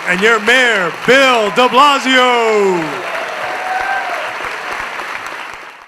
and your mayor, Bill de Blasio.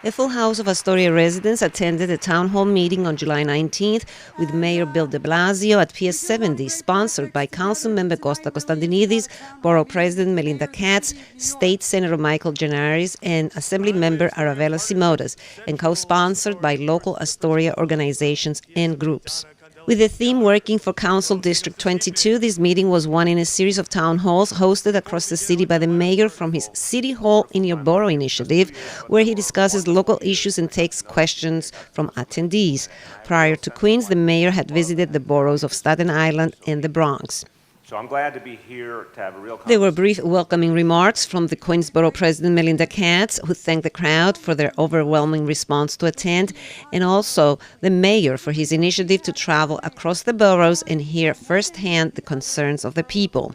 A full house of Astoria residents attended a town hall meeting on July 19th with Mayor Bill de Blasio at PS 70, sponsored by Councilman Constantinides, Borough President Melinda Katz, State Senator Michael Genaris, and Assembly Member Aravella Simotas, and co-sponsored by local Astoria organizations and groups. With the theme Working for Council District 22, this meeting was one in a series of town halls hosted across the city by the mayor from his City Hall in Your Borough initiative, where he discusses local issues and takes questions from attendees. Prior to Queens, the mayor had visited the boroughs of Staten Island and the Bronx. So I'm glad to be here to have a real conversation. There were brief welcoming remarks from the Queens Borough President Melinda Katz, who thanked the crowd for their overwhelming response to attend, and also the mayor for his initiative to travel across the boroughs and hear firsthand the concerns of the people.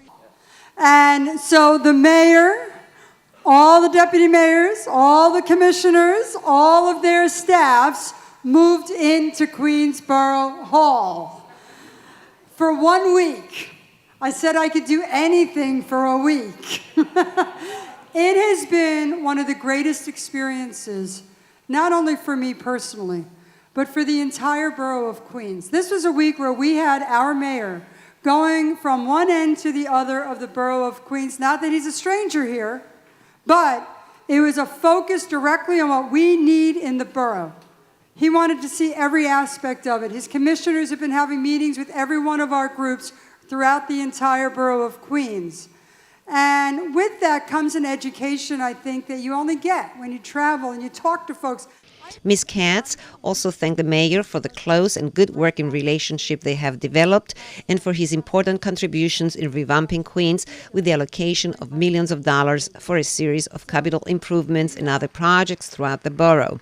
And so the mayor, all the deputy mayors, all the commissioners, all of their staffs moved into Queensborough Hall for 1 week. I said I could do anything for a week. It has been one of the greatest experiences, not only for me personally, but for the entire borough of Queens. This was a week where we had our mayor going from one end to the other of the borough of Queens. Not that he's a stranger here, but it was a focus directly on what we need in the borough. He wanted to see every aspect of it. His commissioners have been having meetings with every one of our groups throughout the entire borough of Queens. And with that comes an education, I think, that you only get when you travel and you talk to folks. Ms. Katz also thanked the mayor for the close and good working relationship they have developed and for his important contributions in revamping Queens with the allocation of millions of dollars for a series of capital improvements and other projects throughout the borough.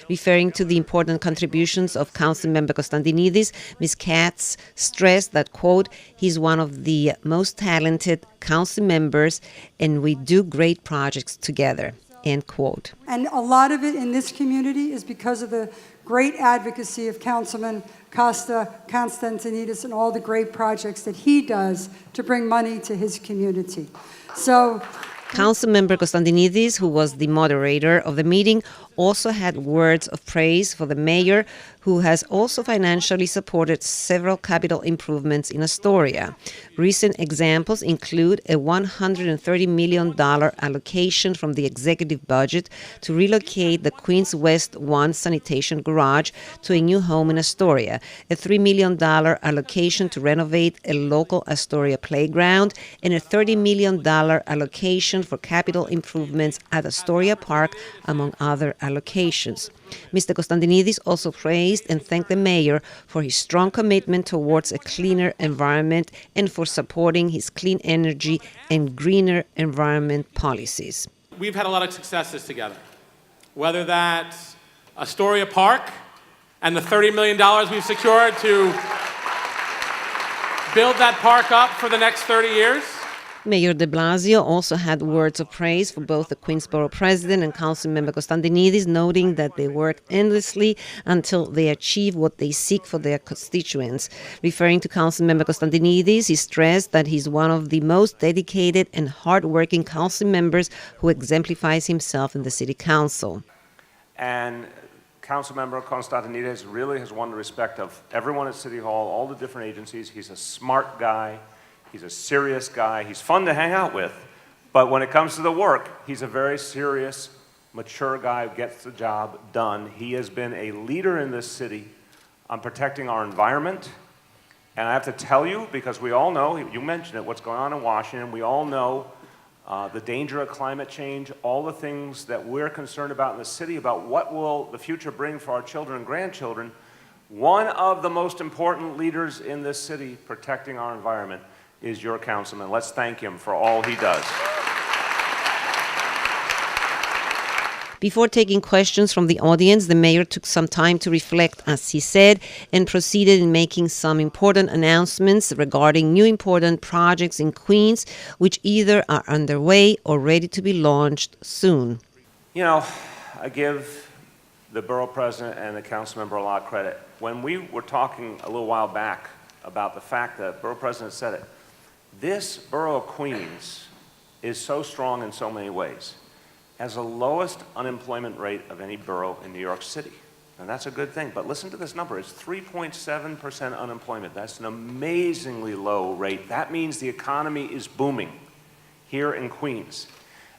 Referring to the important contributions of Councilman Constantinides, Ms. Katz stressed that, quote, he's one of the most talented council members and we do great projects together. End quote. And a lot of it in this community is because of the great advocacy of Councilman Constantinides and all the great projects that he does to bring money to his community. So, Councilmember Constantinides, who was the moderator of the meeting, also had words of praise for the mayor, who has also financially supported several capital improvements in Astoria. Recent examples include a $130 million allocation from the executive budget to relocate the Queens West 1 sanitation garage to a new home in Astoria, a $3 million allocation to renovate a local Astoria playground, and a $30 million allocation for capital improvements at Astoria Park, among other allocations. Mr. Constantinides also praised and thanked the mayor for his strong commitment towards a cleaner environment and for supporting his clean energy and greener environment policies. We've had a lot of successes together, whether that's Astoria Park and the $30 million we've secured to build that park up for the next 30 years. Mayor de Blasio also had words of praise for both the Queensborough president and Councilmember Constantinides, noting that they work endlessly until they achieve what they seek for their constituents. Referring to Councilmember Constantinides, he stressed that he's one of the most dedicated and hardworking council members who exemplifies himself in the city council. And Councilmember Constantinides really has won the respect of everyone at City Hall, all the different agencies. He's a smart guy. He's a serious guy. He's fun to hang out with. But when it comes to the work, he's a very serious, mature guy who gets the job done. He has been a leader in this city on protecting our environment. And I have to tell you, because we all know, you mentioned it, what's going on in Washington. We all know the danger of climate change, all the things that we're concerned about in the city, about what will the future bring for our children and grandchildren. One of the most important leaders in this city protecting our environment is your councilman. Let's thank him for all he does. Before taking questions from the audience, the mayor took some time to reflect, as he said, and proceeded in making some important announcements regarding new important projects in Queens, which either are underway or ready to be launched soon. You know, I give the borough president and the council member a lot of credit. When we were talking a little while back about the fact that borough president said it, This borough of Queens is so strong in so many ways. Has the lowest unemployment rate of any borough in New York City. And that's a good thing. But listen to this number. It's 3.7% unemployment. That's an amazingly low rate. That means the economy is booming here in Queens.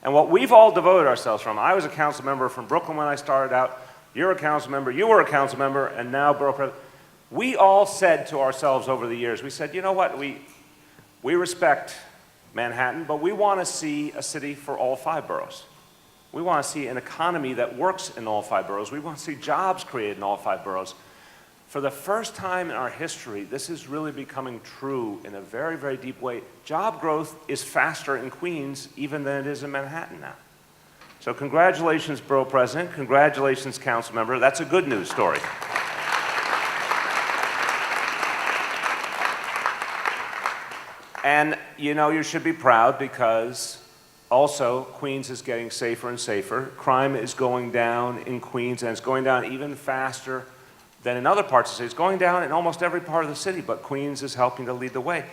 And what we've all devoted ourselves from, I was a council member from Brooklyn when I started out, you're a council member, you were a council member, and now borough president. We all said to ourselves over the years, we said, you know what, we respect Manhattan, but we want to see a city for all 5 boroughs. We want to see an economy that works in all 5 boroughs. We want to see jobs created in all 5 boroughs. For the first time in our history, this is really becoming true in a very, very deep way. Job growth is faster in Queens even than it is in Manhattan now. So congratulations, Borough President. Congratulations, Council Member. That's a good news story. And you know, you should be proud because also, Queens is getting safer and safer. Crime is going down in Queens, and it's going down even faster than in other parts of the city. It's going down in almost every part of the city, but Queens is helping to lead the way.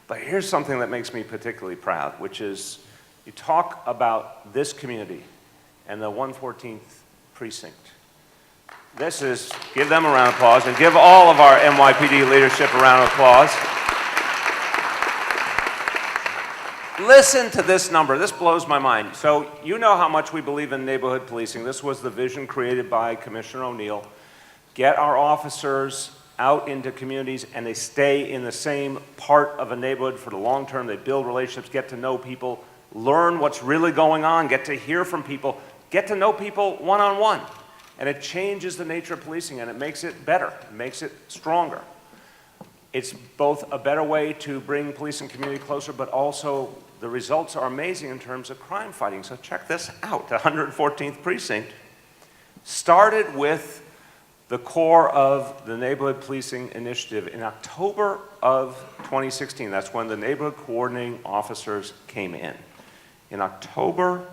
But here's something that makes me particularly proud, which is you talk about this community and the 114th precinct. This is, give them a round of applause, and give all of our NYPD leadership a round of applause. Listen to this number. This blows my mind. So you know how much we believe in neighborhood policing. This was the vision created by Commissioner O'Neill. Get our officers out into communities and they stay in the same part of a neighborhood for the long term. They build relationships, get to know people, learn what's really going on, get to hear from people, get to know people one-on-one. And it changes the nature of policing and it makes it better, it makes it stronger. It's both a better way to bring police and community closer, but also the results are amazing in terms of crime fighting. So check this out. The 114th precinct started with the core of the neighborhood policing initiative in October of 2016. That's when the neighborhood coordinating officers came in October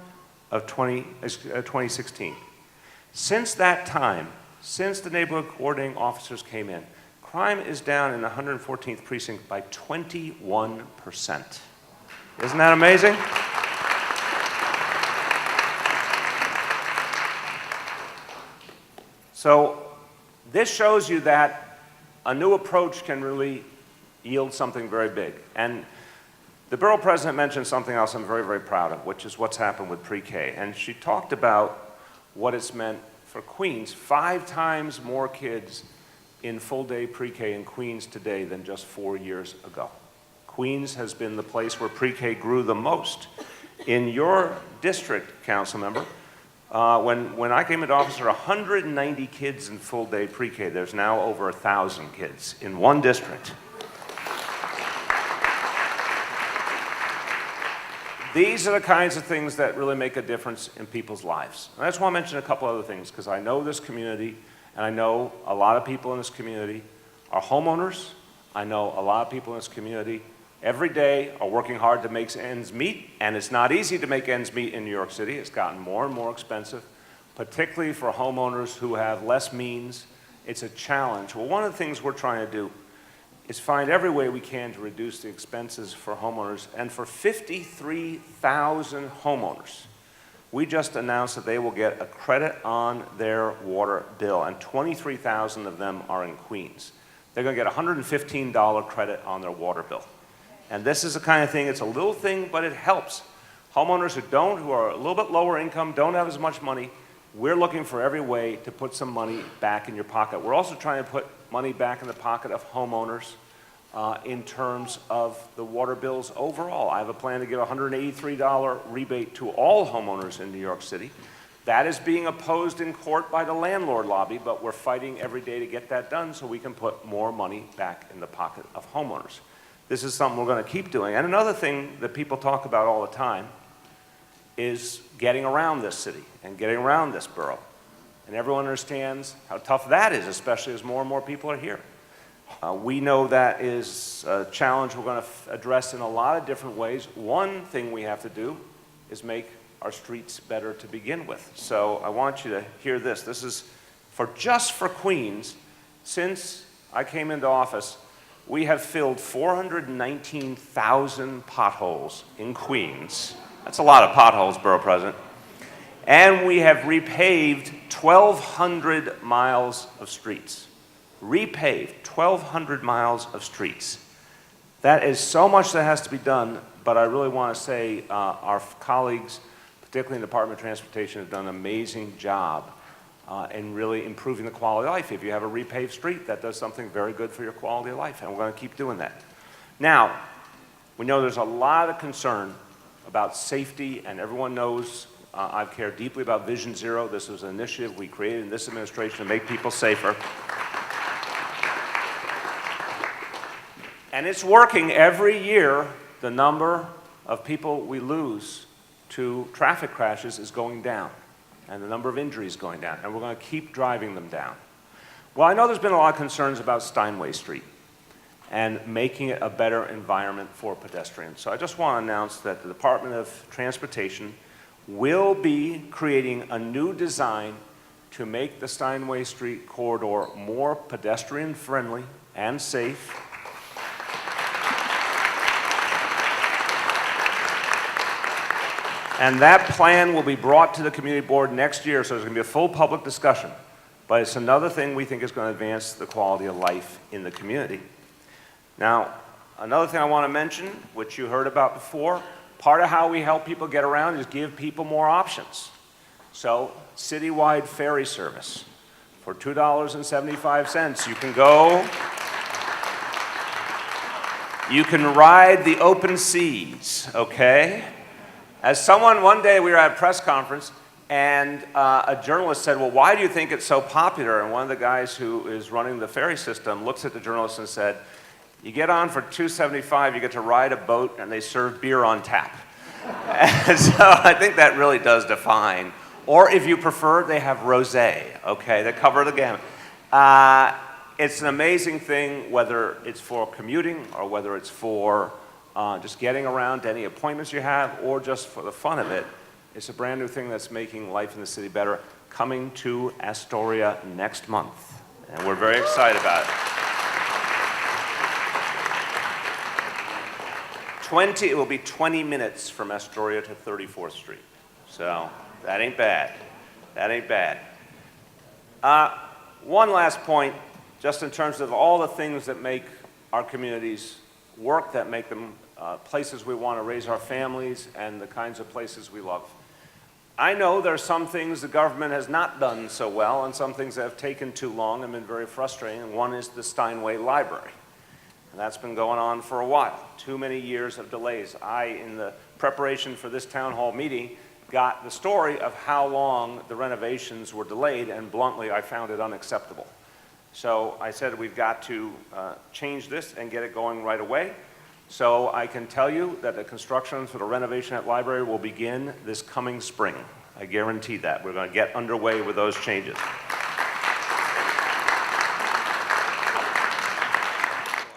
of 2016. Since that time, since the neighborhood coordinating officers came in, crime is down in the 114th precinct by 21%. Isn't that amazing? So this shows you that a new approach can really yield something very big. And the borough president mentioned something else I'm very, very proud of, which is what's happened with pre-K. And she talked about what it's meant for Queens. 5 times more kids in full-day pre-K in Queens today than just 4 years ago. Queens has been the place where pre-K grew the most. In your district, council member, when I came into office, there were 190 kids in full-day pre-K. There's now over 1,000 kids in one district. These are the kinds of things that really make a difference in people's lives. And I just want to mention a couple other things, because I know this community, and I know a lot of people in this community are homeowners. I know a lot of people in this community every day are working hard to make ends meet, and it's not easy to make ends meet in New York City. It's gotten more and more expensive, particularly for homeowners who have less means. It's a challenge. Well, one of the things we're trying to do is find every way we can to reduce the expenses for homeowners, and for 53,000 homeowners, we just announced that they will get a credit on their water bill, and 23,000 of them are in Queens. They're going to get a $115 credit on their water bill. And this is the kind of thing, it's a little thing, but it helps. Homeowners who are a little bit lower income, don't have as much money, we're looking for every way to put some money back in your pocket. We're also trying to put money back in the pocket of homeowners in terms of the water bills overall. I have a plan to give a $183 rebate to all homeowners in New York City. That is being opposed in court by the landlord lobby, but we're fighting every day to get that done so we can put more money back in the pocket of homeowners. This is something we're going to keep doing. And another thing that people talk about all the time is getting around this city and getting around this borough. And everyone understands how tough that is, especially as more and more people are here. We know that is a challenge we're going to address in a lot of different ways. One thing we have to do is make our streets better to begin with. So I want you to hear this. This is just for Queens. Since I came into office, we have filled 419,000 potholes in Queens. That's a lot of potholes, Borough President. And we have repaved 1,200 miles of streets. Repaved 1,200 miles of streets. That is so much that has to be done, but I really want to say our colleagues, particularly in the Department of Transportation, have done an amazing job in really improving the quality of life. If you have a repaved street, that does something very good for your quality of life, and we're going to keep doing that. Now, we know there's a lot of concern about safety, and everyone knows I care deeply about Vision Zero. This was an initiative we created in this administration to make people safer. And it's working. Every year, the number of people we lose to traffic crashes is going down, and the number of injuries going down, and we're going to keep driving them down. Well, I know there's been a lot of concerns about Steinway Street and making it a better environment for pedestrians. So I just want to announce that the Department of Transportation will be creating a new design to make the Steinway Street corridor more pedestrian-friendly and safe. And that plan will be brought to the community board next year, so there's going to be a full public discussion. But it's another thing we think is going to advance the quality of life in the community. Now, another thing I want to mention, which you heard about before, part of how we help people get around is give people more options. So, citywide ferry service. For $2.75, you can go, you can ride the open seas, okay? As someone, one day we were at a press conference, and a journalist said, well, why do you think it's so popular? And one of the guys who is running the ferry system looks at the journalist and said, you get on for $2.75, you get to ride a boat, and they serve beer on tap. And so I think that really does define. Or if you prefer, they have rosé, okay? They cover the gamut. It's an amazing thing, whether it's for commuting or whether it's for just getting around to any appointments you have, or just for the fun of it. It's a brand new thing that's making life in the city better, coming to Astoria next month. And we're very excited about it. It will be 20 minutes from Astoria to 34th Street. So that ain't bad. That ain't bad. One last point, just in terms of all the things that make our communities work, that make them places we want to raise our families and the kinds of places we love. I know there are some things the government has not done so well and some things that have taken too long and been very frustrating. One is the Steinway Library. And that's been going on for a while. Too many years of delays. In the preparation for this town hall meeting, got the story of how long the renovations were delayed, and bluntly, I found it unacceptable. So I said we've got to change this and get it going right away. So I can tell you that the construction for the renovation at library will begin this coming spring. I guarantee that. We're going to get underway with those changes.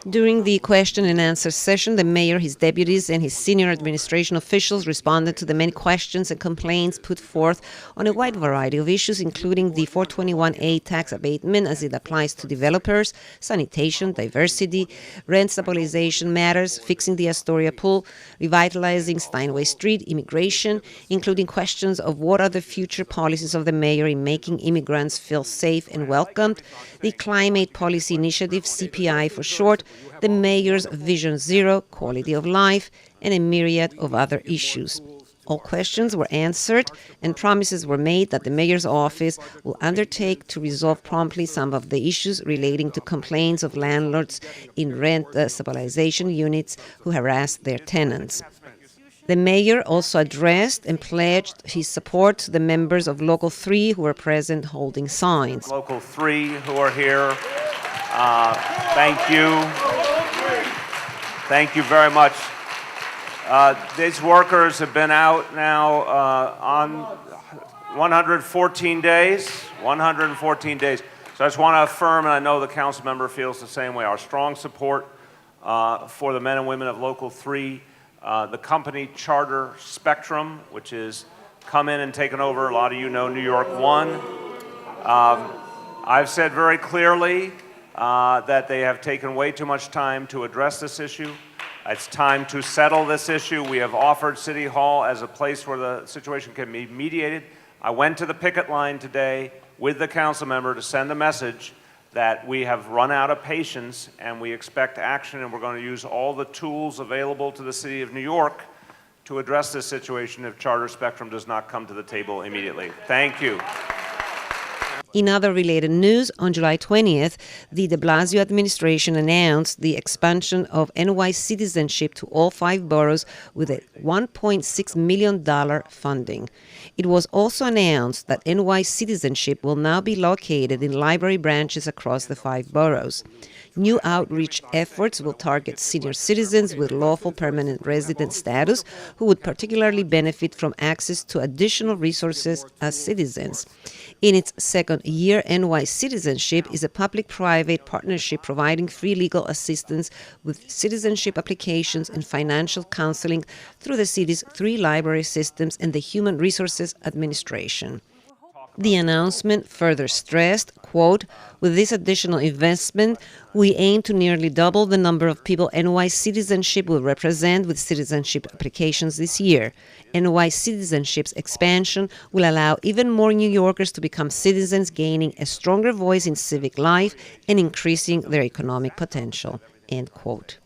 During the question and answer session, the mayor, his deputies, and his senior administration officials responded to the many questions and complaints put forth on a wide variety of issues, including the 421A tax abatement as it applies to developers, sanitation, diversity, rent stabilization matters, fixing the Astoria pool, revitalizing Steinway Street, immigration, including questions of what are the future policies of the mayor in making immigrants feel safe and welcomed, the Climate Policy Initiative, CPI for short, the mayor's Vision Zero, quality of life, and a myriad of other issues. All questions were answered, and promises were made that the mayor's office will undertake to resolve promptly some of the issues relating to complaints of landlords in rent stabilization units who harassed their tenants. The mayor also addressed and pledged his support to the members of Local 3 who were present holding signs. Local 3 who are here, thank you. Thank you very much. These workers have been out now on 114 days. 114 days. So I just want to affirm, and I know the council member feels the same way, our strong support for the men and women of Local 3. The company charter Spectrum, which is come in and taken over, a lot of you know New York 1. I've said very clearly, that they have taken way too much time to address this issue. It's time to settle this issue. We have offered City Hall as a place where the situation can be mediated. I went to the picket line today with the council member to send a message that we have run out of patience and we expect action, and we're going to use all the tools available to the City of New York to address this situation if Charter Spectrum does not come to the table immediately. Thank you. In other related news, on July 20th, the de Blasio administration announced the expansion of NY citizenship to all 5 boroughs with a $1.6 million funding. It was also announced that NY citizenship will now be located in library branches across the 5 boroughs. New outreach efforts will target senior citizens with lawful permanent resident status who would particularly benefit from access to additional resources as citizens. In its second year, NY Citizenship is a public-private partnership providing free legal assistance with citizenship applications and financial counseling through the city's 3 library systems and the Human Resources Administration. The announcement further stressed, quote, "With this additional investment, we aim to nearly double the number of people NY citizenship will represent with citizenship applications this year. NY citizenship's expansion will allow even more New Yorkers to become citizens, gaining a stronger voice in civic life and increasing their economic potential," end quote.